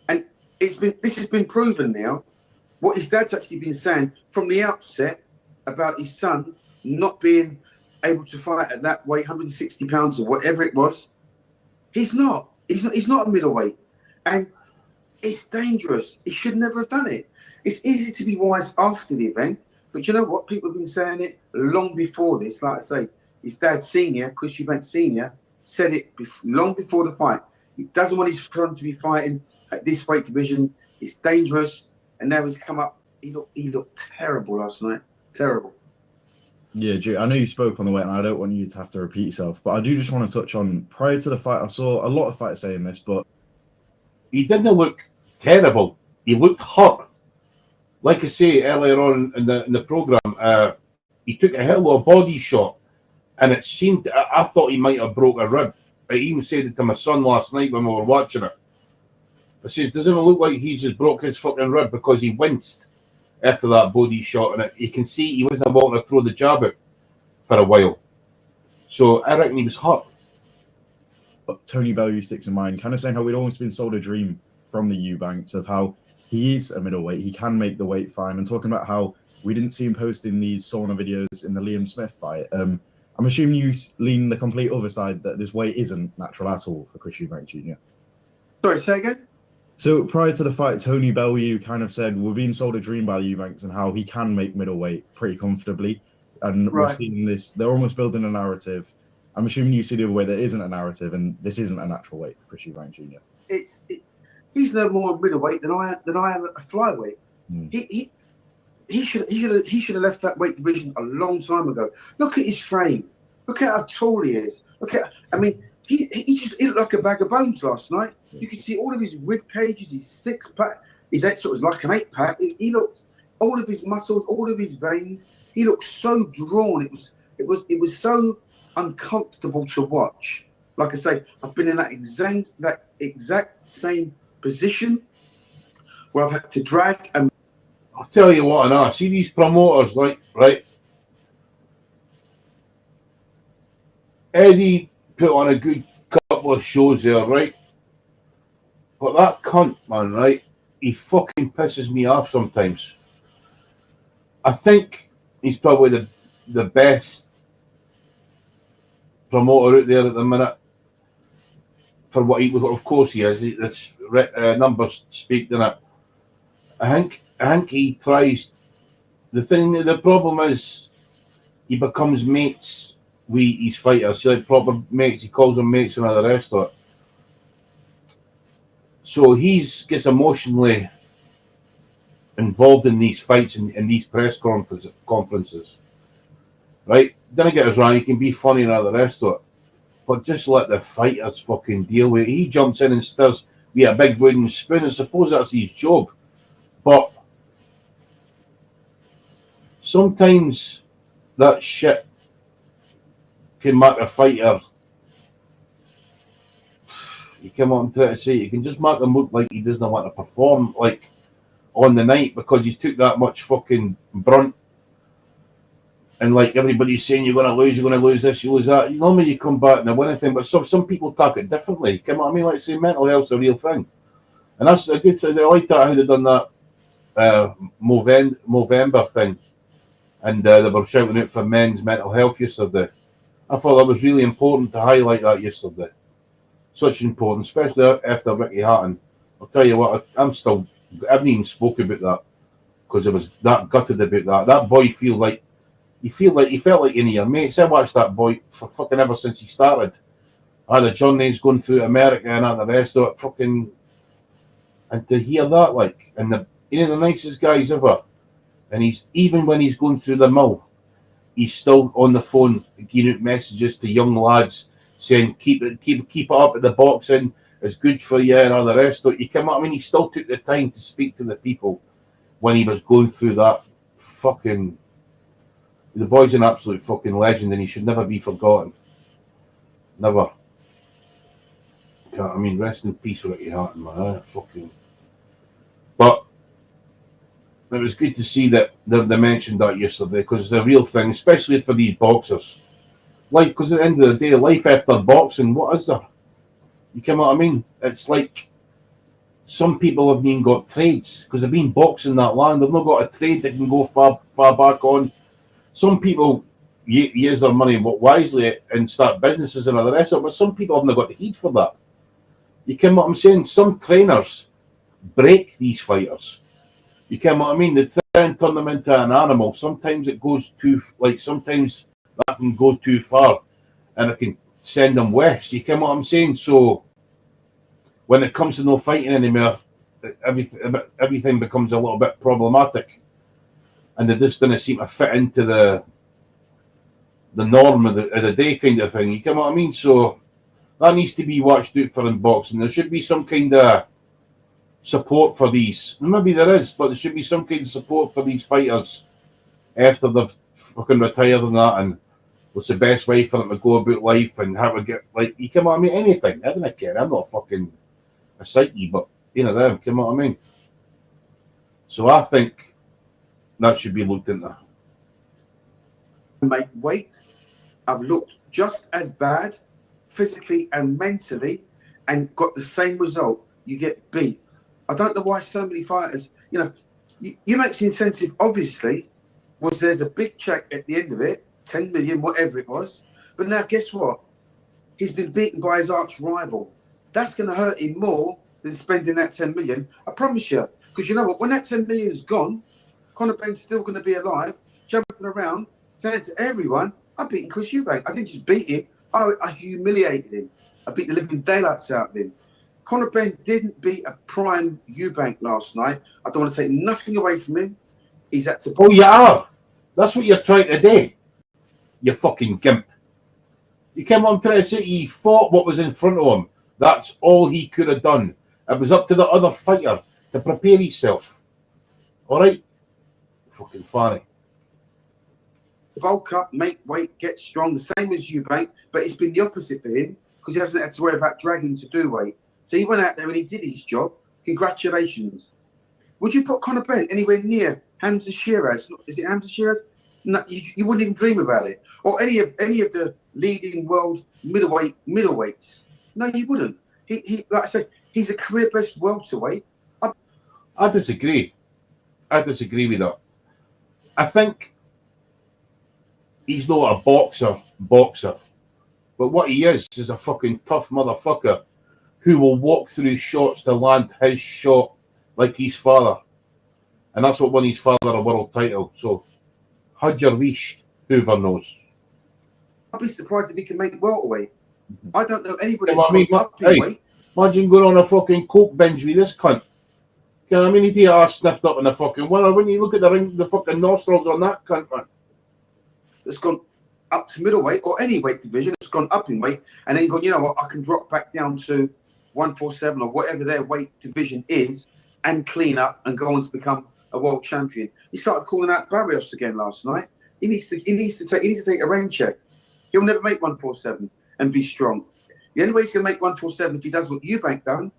and this has been proven now. What his dad's actually been saying from the outset about his son not being able to fight at that weight, 160 pounds or whatever it was. He's not a middleweight, and it's dangerous. He should never have done it. It's easy to be wise after the event, but you know what? People have been saying it long before this. Like I say, his dad, Senior, Chris Eubank Senior, said it long before the fight. He doesn't want his son to be fighting at this weight division. It's dangerous. And now he's come up. He looked terrible last night. Terrible. Yeah, Drew, I know you spoke on the way, and I don't want you to have to repeat yourself, but I do just want to touch on, prior to the fight, I saw a lot of fighters saying this, but... He didn't look terrible. He looked hurt. Like I say earlier on in the programme, he took a hell of a body shot, and it seemed, I thought he might have broke a rib. I even said it to my son last night when we were watching it. I says, doesn't it look like he just broke his fucking rib because he winced after that body shot, and you can see he wasn't able to throw the jab out for a while. So I reckon he was hurt. But Tony Bellew sticks in mind, kind of saying how we'd almost been sold a dream from the Eubanks of how he is a middleweight, he can make the weight fine, and talking about how we didn't see him posting these sauna videos in the Liam Smith fight. I'm assuming you lean the complete other side, that this weight isn't natural at all for Chris Eubank Jr. Sorry, say again? So prior to the fight, Tony Bellew kind of said we're being sold a dream by the Eubanks and how he can make middleweight pretty comfortably. And We're seeing this, they're almost building a narrative. I'm assuming you see the other way there isn't a narrative, and this isn't a natural weight for Chris Eubank Jr. He's no more a middleweight than I am a flyweight. He should have left that weight division a long time ago. Look at his frame. Look at how tall he is. He looked like a bag of bones last night. You could see all of his rib cages, his six pack, his eight sort of like an 8-pack. He looked, all of his muscles, all of his veins. He looked so drawn. It was so uncomfortable to watch. Like I say, I've been in that exact same position where I've had to drag and. I'll tell you what, and I see these promoters, right? Eddie put on a good couple of shows there, right? But that cunt, man, right? He fucking pisses me off sometimes. I think he's probably the best promoter out there at the minute for what he, of course he is. This numbers speak to it. I think he tries. The problem is he becomes mates with his fighters. So like proper mates, he calls them mates and all the rest of it. So he gets emotionally involved in these fights and these press conferences. Right? Then I get us wrong, he can be funny and all the rest of it. But just let the fighters fucking deal with it. He jumps in and stirs with a big wooden spoon. I suppose that's his job. But sometimes that shit can make a fighter. You come on and try to say you can just make him look like he doesn't want to perform like on the night because he's took that much fucking brunt. And like everybody's saying, you're going to lose this, you lose that. Normally you come back and win anything, but some people talk it differently. Come on, I mean, like say mental health's a real thing, and that's a good thing. I like that how they done that Movember thing, and they were shouting out for men's mental health yesterday. I thought that was really important to highlight that yesterday. Such important, especially after Ricky Hatton. I'll tell you what, I haven't even spoke about that because I was that gutted about that. That boy he felt like any of your mates. I watched that boy for fucking ever since he started. I had a journeys going through America and all the rest of it, fucking, and to hear that, like, and the nicest guys ever. And he's even when he's going through the mill, he's still on the phone giving out messages to young lads saying keep it up at the boxing, it's good for you and all the rest of it. You come up, I mean, he still took the time to speak to the people when he was going through that fucking. The boy's an absolute fucking legend and he should never be forgotten. Never. I mean, rest in peace, Ricky Hatton, man. Fucking. But it was good to see that they mentioned that yesterday because it's a real thing, especially for these boxers. Like, because at the end of the day, life after boxing, what is there? You come what I mean? It's like some people haven't even got trades because they've been boxing that long. They've not got a trade that can go far back on. Some people use their money wisely and start businesses and all the rest of it, but some people haven't got the heat for that. You can what I'm saying? Some trainers break these fighters. You can what I mean? They try and turn them into an animal. Sometimes it goes sometimes that can go too far and it can send them west. You can what I'm saying? So when it comes to no fighting anymore, everything becomes a little bit problematic. And they just didn't seem to fit into the norm of the day kind of thing. You know what I mean? So that needs to be watched out for in boxing. There should be some kind of support for these. Maybe there is, but there should be some kind of support for these fighters after they've fucking retired and that. And what's the best way for them to go about life and how to get, like, you know what I mean? Anything. I don't care. I'm not fucking a psyche, but you know them. You know what I mean? So I think that should be looked into. Make weight. I've looked just as bad physically and mentally and got the same result. You get beat. I don't know why so many fighters, Eubank's incentive obviously was there's a big check at the end of it, 10 million, whatever it was. But now guess what? He's been beaten by his arch rival. That's going to hurt him more than spending that 10 million. I promise you. Because you know what? When that 10 million is gone, Conor Benn's still going to be alive, jumping around, saying to everyone, I've beaten Chris Eubank. I didn't just beat him, I humiliated him. I beat the living daylights out of him. Conor Benn didn't beat a prime Eubank last night. I don't want to take nothing away from him. He's had to... Oh, you are? That's what you're trying to do. You fucking gimp. You came on trying to say he fought what was in front of him. That's all he could have done. It was up to the other fighter to prepare himself. All right? Fucking funny. Bulk up, make weight, get strong, the same as Eubank, but it's been the opposite for him because he hasn't had to worry about dragging to do weight. So he went out there and he did his job. Congratulations. Would you put Conor Benn anywhere near Hamza Shiraz? Is it Hamza Shiraz? No, you wouldn't even dream about it. Or any of the leading world middleweights. No, you wouldn't. He like I said, he's a career best welterweight. I disagree. I disagree with that. I think he's not a boxer, but what he is a fucking tough motherfucker who will walk through shots to land his shot like his father. And that's what won his father a world title. So, had your wish, Hoover knows. I'd be surprised if he can make welterweight. I don't know anybody You know that's what I gone mean? up in weight. Imagine going on a fucking coke binge with this cunt. You know what I mean? He'd get ass sniffed up in the fucking winner. When you look at the fucking nostrils on that cunt, man. That's gone up to middleweight or any weight division. It's gone up in weight and then gone, you know what, I can drop back down to 147 or whatever their weight division is and clean up and go on to become a world champion. He started calling out Barrios again last night. He needs to take a rain check. He'll never make 147 and be strong. The only way he's going to make 147 if he does what Eubank done,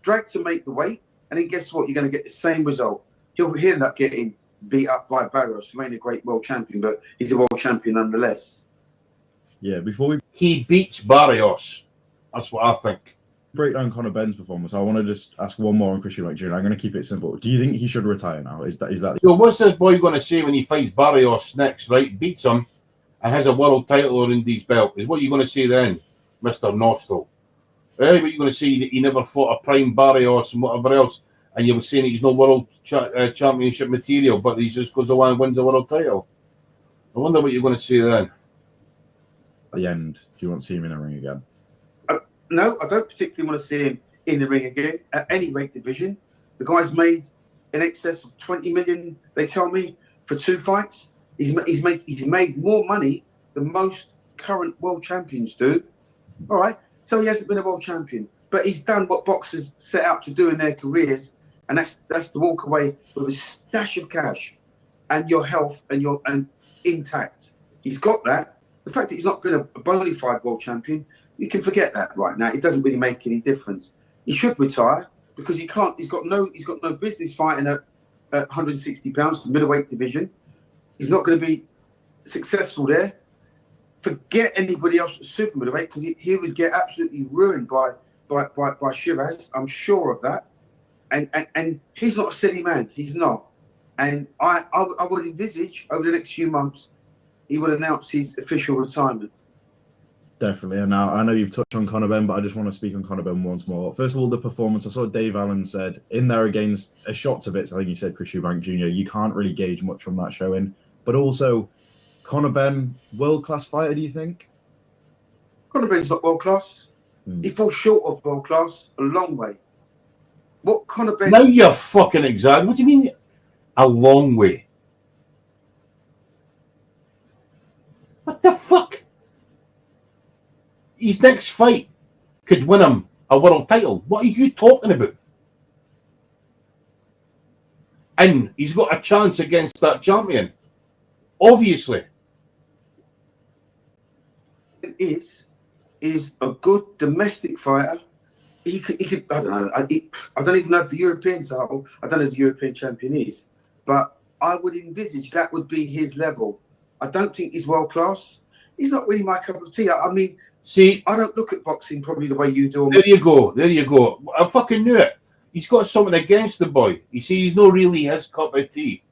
drag to make the weight, and then guess what? You're going to get the same result. He'll end up getting beat up by Barrios, who ain't a great world champion, but he's a world champion nonetheless. Yeah, before we He beats Barrios. That's what I think. break down Conor Benn's performance, I want to just ask one more on Chris Eubank Jr. I'm going to keep it simple. Do you think he should retire now? Is that? So what's this boy going to say when he fights Barrios next, right? Beats him and has a world title around his belt. Is what you're going to say then, Mr. Nostril? Eh? What you're going to say that he never fought a prime Barrios and whatever else, and you're saying that he's no world championship material, but he just goes away and wins a world title. I wonder what you're going to say then. At the end, do you want to see him in a ring again? No, I don't particularly want to see him in the ring again at any weight division. The guy's made in excess of 20 million, they tell me, for 2 fights. He's made more money than most current world champions do. All right, so he hasn't been a world champion, but he's done what boxers set out to do in their careers, and that's to walk away with a stash of cash and your health and intact. He's got that. The fact that he's not been a bona fide world champion, you can forget that right now. It doesn't really make any difference. He should retire because he can't. He's got no business fighting at 160 pounds, the middleweight division. He's not going to be successful there. Forget anybody else at super middleweight because he would get absolutely ruined by Shiraz. I'm sure of that. And he's not a silly man. He's not. And I would envisage over the next few months he would announce his official retirement. Definitely. And now I know you've touched on Conor Benn, but I just want to speak on Conor Benn once more. First of all, the performance. I saw Dave Allen said in there against a shot to bits. I think you said Chris Eubank Jr. You can't really gauge much from that showing. But also, Conor Benn, world-class fighter, do you think? Conor Benn's not world-class. He falls short of world-class a long way. What Conor Benn... Now you're fucking exaggerating. What do you mean a long way? What the fuck? His next fight could win him a world title. What are you talking about? And he's got a chance against that champion. Obviously. Is a good domestic fighter. He could I don't know. I don't even know if the European title, I don't know who the European champion is, but I would envisage that would be his level. I don't think he's world class. He's not really my cup of tea. I mean, see, I don't look at boxing probably the way you do. There you go. I fucking knew it. He's got something against the boy. You see, he's not really his cup of tea.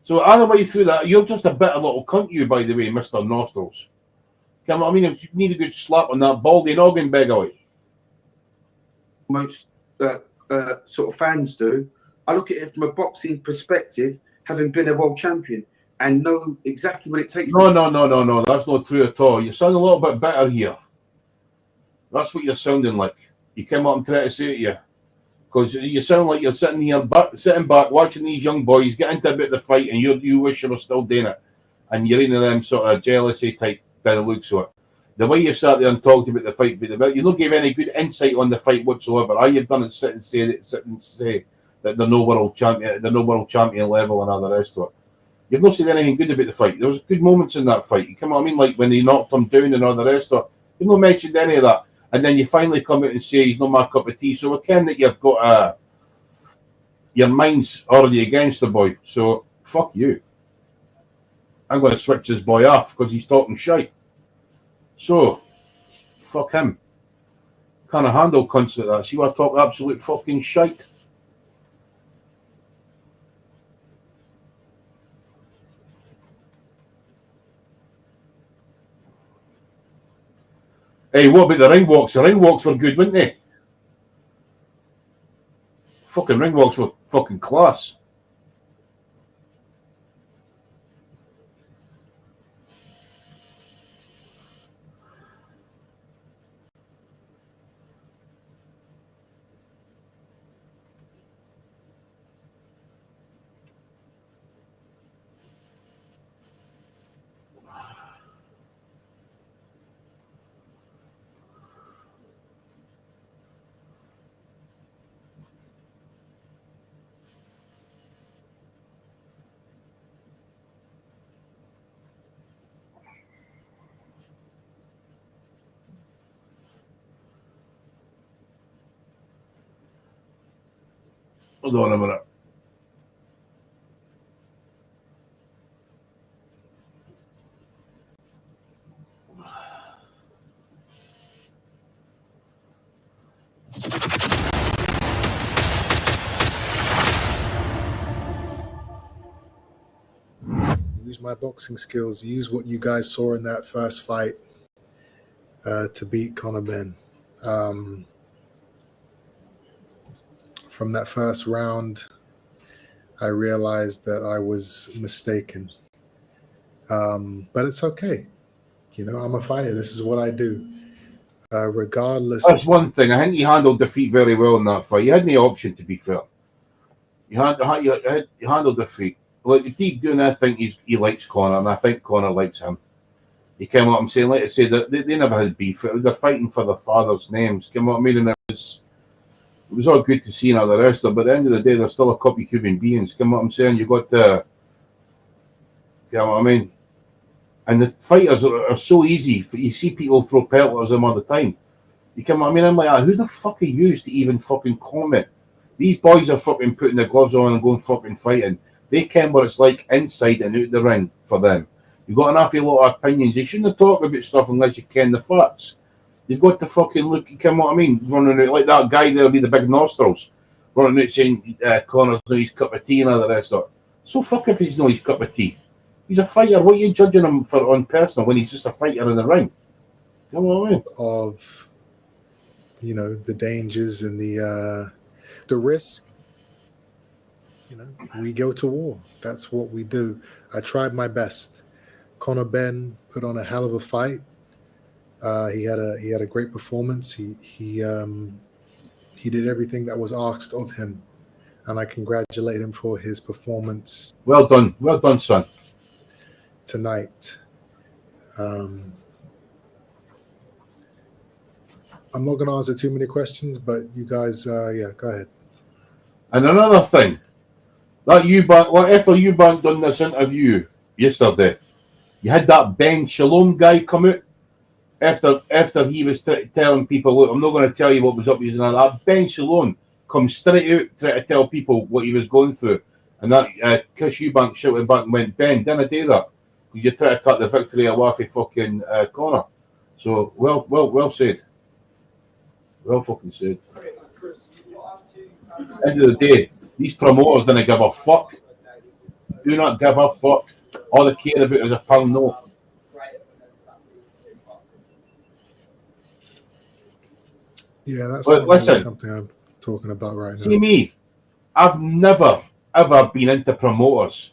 So either way through that, you're just a bitter little cunt, you, by the way, Mr. Nostrils. Come on, I mean, you need a good slap on that baldy noggin, big eye. Most sort of fans do. I look at it from a boxing perspective, having been a world champion and know exactly what it takes. No. That's not true at all. You sound a little bit better here. That's what you're sounding like. You came up and tried to say to you. Because you sound like you're sitting back, watching these young boys get into a bit of the fight, and you wish you were still doing it. And you're into them sort of jealousy type by the looks of it. The way you've sat there and talked about the fight, you don't give any good insight on the fight whatsoever. All you've done is sit and say that they're no world champion level and all the rest of it. You've not said anything good about the fight. There was good moments in that fight. You come on, I mean, like when they knocked him down and all the rest of it. You've not mentioned any of that. And then you finally come out and say he's not my cup of tea. So we ken that you've got your mind's already against the boy. So fuck you. I'm going to switch this boy off because he's talking shite. So fuck him. Can't handle cunts like that. See what I talk absolute fucking shite. Hey, what about the ring walks? The ring walks were good, weren't they? Fucking ring walks were fucking class. Hold on a minute. Use my boxing skills. Use what you guys saw in that first fight to beat Conor Benn. From that first round, I realized that I was mistaken. But it's okay. You know, I'm a fighter. This is what I do. Regardless. That's one thing. I think he handled defeat very well in that fight. He had no option, to be fair. He handled defeat. Like, deep down, I think he likes Conor, and I think Conor likes him. He came up and saying, like I say, that they never had beef. They're fighting for their father's names. Came up, I mean, and it was all good to see and all the rest of it. But at the end of the day, they're still a couple of human beings. Come up, I'm saying, you got to, you know what I mean? And the fighters are so easy. You see people throw pelters at them all the time. You come, I mean, I'm like, who the fuck are you to even fucking comment? These boys are fucking putting their gloves on and going fucking fighting. They ken what it's like inside and out the ring for them. You've got an awful lot of opinions. You shouldn't talk about stuff unless you ken the facts. You've got to fucking look, you come what I mean, running out like that guy there with the big nostrils, running out saying Conor's not his cup of tea and all the rest of it. So fuck if he's not his cup of tea. He's a fighter. What are you judging him for on personal when he's just a fighter in the ring? You know what I mean? Of, you know, the dangers and the risk. You know, we go to war. That's what we do. I tried my best. Conor Benn put on a hell of a fight. He had a great performance. He did everything that was asked of him, and I congratulate him for his performance. Well done, son. Tonight. I'm not going to answer too many questions, but you guys, yeah, go ahead. And another thing, that eubank, well, after eubank done this interview yesterday, you had that Ben Shalom guy come out after he was telling people, look, I'm not going to tell you what was up with that. Ben Shalom come straight out trying to tell people what he was going through, and that Chris Eubank shouted back and went, Ben, didn't do that. You try to take the victory away from fucking Conor. So well said. Well fucking said. End of the day, these promoters don't give a fuck. Do not give a fuck. All they care about is a pound note. Yeah, that's something I'm talking about right now. See me, I've never ever been into promoters.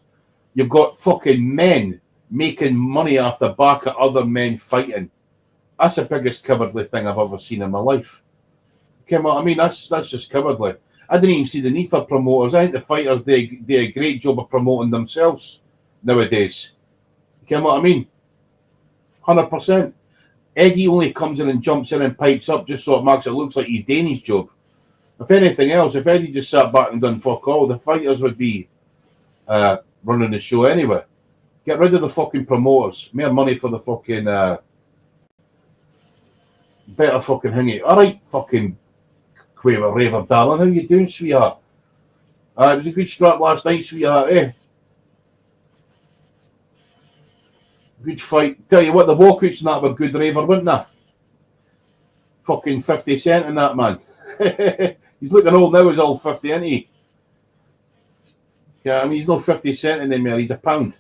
You've got fucking men making money off the back of other men fighting. That's the biggest cowardly thing I've ever seen in my life. Come on, I mean, that's just cowardly. I didn't even see the need for promoters. I think the fighters do a great job of promoting themselves nowadays. You know what I mean? 100%. Eddie only comes in and jumps in and pipes up just so it makes it look like he's doing his job. If anything else, if Eddie just sat back and done fuck all, the fighters would be running the show anyway. Get rid of the fucking promoters. More money for the fucking better fucking hanging. All right, fucking Quaver Raver, darling. How you doing, sweetheart? It was a good scrap last night, sweetheart, eh? Good fight. Tell you what, the walkouts and that were good, Raver, weren't they? Fucking 50 cent in that, man. He's looking old now, he's all 50, isn't he? Yeah, I mean, he's not 50 cent anymore, he's a pound.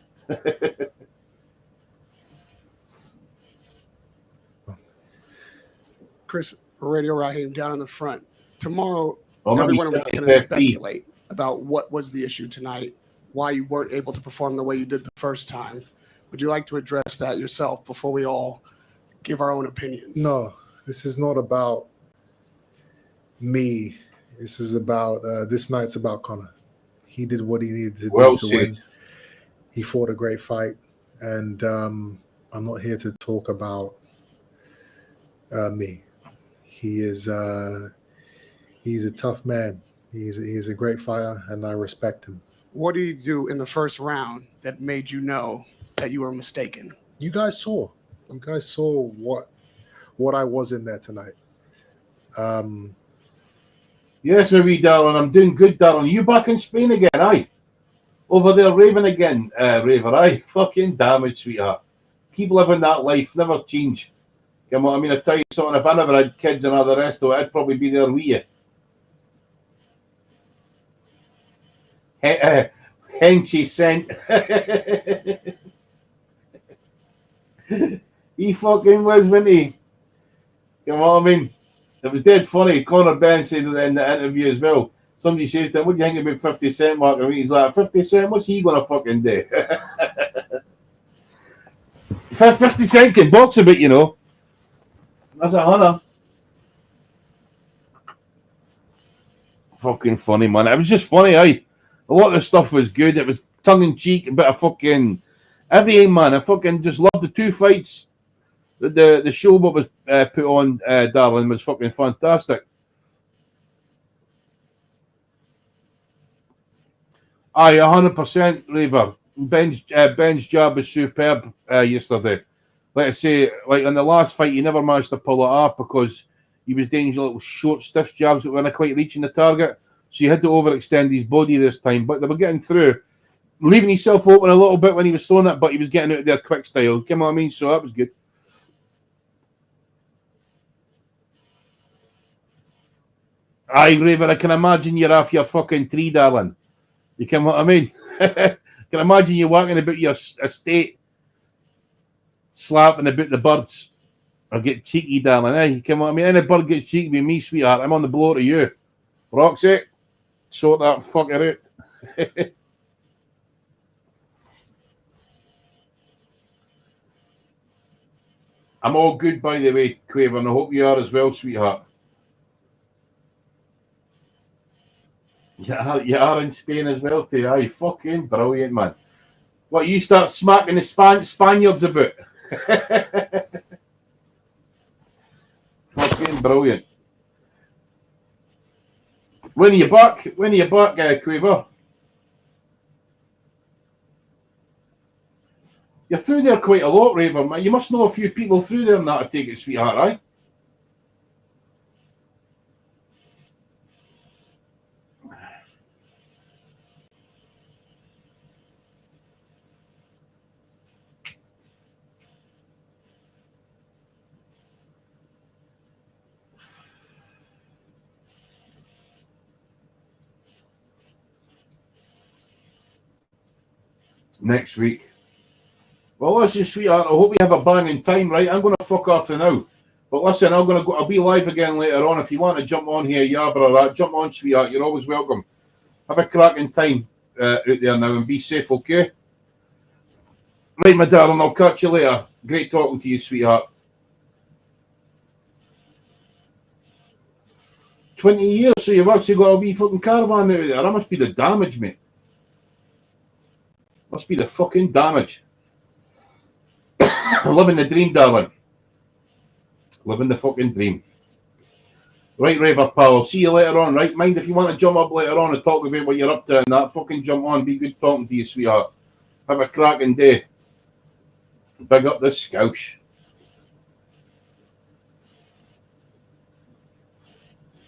Chris Radio Raheem down in the front. Tomorrow, Well, everyone was going to speculate about what was the issue tonight, why you weren't able to perform the way you did the first time. Would you like to address that yourself before we all give our own opinions? No, this is not about me. This is about this night's about Conor. He did what he needed to do to win. He fought a great fight, and I'm not here to talk about me. He is he's a tough man. He's a great fighter, and I respect him. What did he do in the first round that made you know that you were mistaken? You guys saw what I was in there tonight. Yes, my wee darling, I'm doing good, darling. You back in Spain again, aye? Over there raving again, Raver, aye? Fucking damage, sweetheart. Keep living that life, never change. Come on, I mean, I tell you something, if I never had kids and all the rest of it, I'd probably be there with you. Henchy sent. He fucking was, wasn't he? Come on, I mean, it was dead funny. Conor Benn said in the interview as well. Somebody says to him, what do you think about 50 Cent, Mark? And he's like, 50 Cent, what's he going to fucking do? 50 Cent can box a bit, you know. That's a hunter. Fucking funny, man. It was just funny, aye. A lot of the stuff was good. It was tongue-in-cheek, a bit of fucking everything, man. I fucking just loved the two fights. The show what was put on, darling, was fucking fantastic. Aye, 100%, Raver. Ben's jab was superb yesterday. Like I say, like in the last fight, he never managed to pull it off because he was doing these little short, stiff jabs that weren't quite reaching the target. So he had to overextend his body this time. But they were getting through, leaving himself open a little bit when he was throwing it, but he was getting out of there quick style. You know what I mean? So that was good. Aye, Raver, I can imagine you're off your fucking tree, darling. You can what I mean? I can imagine you walking about your estate, slapping about the birds, or get cheeky, darling. Eh? You can what I mean? Any bird gets cheeky with me, sweetheart. I'm on the blow to you. Roxy, sort that fucker out. I'm all good, by the way, Quaver, and I hope you are as well, sweetheart. You are in Spain as well, too. Aye, fucking brilliant, man. What, you start smacking the Spaniards about? Fucking brilliant. When are you back? Quaver? You're through there quite a lot, Raver, man. You must know a few people through there and that, I take it, sweetheart, aye? Next week. Well, listen, sweetheart, I hope you have a banging time, right? I'm going to fuck off now. But listen, I'll be live again later on. If you want to jump on here, jump on, sweetheart. You're always welcome. Have a cracking time out there now and be safe, okay? Right, my darling, I'll catch you later. Great talking to you, sweetheart. 20 years, so you've actually got a wee fucking caravan out there. That must be the damage, mate. Must be the fucking damage. Living the dream, darling. Living the fucking dream. Right, Raver, pal. I'll see you later on, right? Mind if you want to jump up later on and talk about what you're up to and that, fucking jump on. Be good talking to you, sweetheart. Have a cracking day. Big up this Scoush.